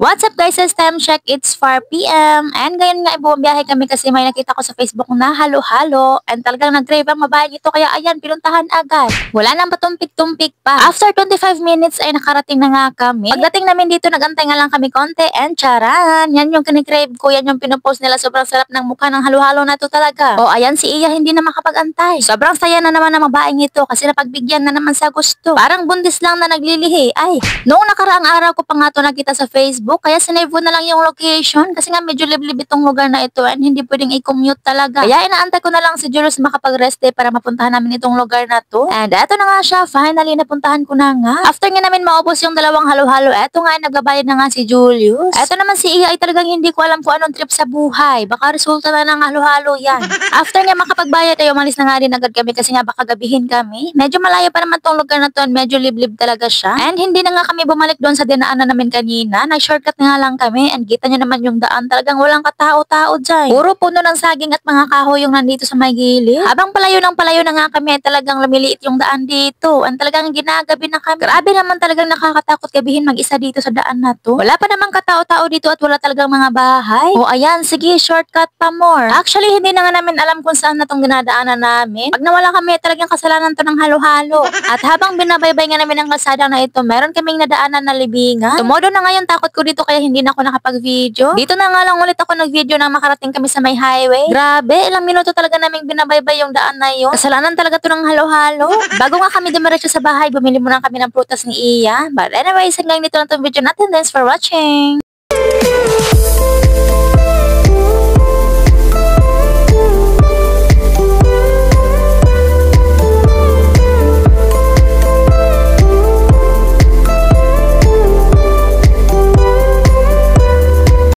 What's up guys, it's time check, it's 4 p.m. And ngayon nga bumabiyahe kami kasi may nakita ko sa Facebook na halo-halo. And talagang nag-crave ang babae nito kaya ayan, pinuntahan agad. Wala nang patumpik-tumpik pa. After 25 minutes ay nakarating na nga kami. Pagdating namin dito, nagantay nga lang kami konti and charan. Yan yung kinikrave ko, yan yung pinopost nila. Sobrang sarap ng mukha ng halo-halo na to talaga. O ayan, si Iya hindi na makapag-antay. Sobrang saya na naman ng babaeng ito kasi napagbigyan na naman sa gusto. Parang buntis lang na naglilihi. Ay, noong nakaraang araw ko pa nga to nakita sa Facebook. Kaya sinave ko na lang yung location kasi nga medyo liblib itong lugar na ito and hindi pwedeng i-commute talaga. Kaya inaantay ko na lang si Julius makapag-rest day para mapuntahan namin itong lugar na to. And eto na nga siya, finally napuntahan ko na nga. After nga namin maubos yung dalawang halo-halo, eto nga nagbabayad na nga si Julius. Eto naman si Iya ay talagang hindi ko alam kung anong trip sa buhay. Baka resulta na ng halo-halo yan. After nga makapagbayad ay umalis na nga din agad kami kasi nga baka gabihin kami. Medyo malayo pa naman tong lugar na to and medyo liblib talaga siya. And hindi na nga kami bumalik doon sa dinaanan namin kanina. Nag-shortcut nga lang kami and kita nyo naman yung daan. Talagang walang katao-tao dyan. Puro puno ng saging at mga kahoy yung nandito sa may gilid. Habang palayo ng palayo na nga kami, talagang lumiliit yung daan dito. And talagang ginagabi na kami. Grabe naman talagang nakakatakot gabihin mag-isa dito sa daan na to. Wala pa naman katao-tao dito at wala talagang mga bahay. O ayan, sige, shortcut pa more. Actually, hindi na nga namin alam kung saan na tong dinadaanan namin. Pag nawala kami, talagang kasalanan to ng halo-halo. At habang binabaybay nga namin ang kalsada na ito, meron kaming nadaanan na libingan. Tumodo na ngayon takot ko dito kaya hindi na ako nakapag-video. Dito na nga lang ulit ako nag-video nang makarating kami sa may highway. Grabe, ilang minuto talaga naming binabaybay yung daan na yun. Kasalanan talaga to ng halo-halo. Bago nga kami dumiretso sa bahay, bumili muna kami ng prutas ni Iya. But anyways, hanggang dito lang itong video natin. Thanks for watching!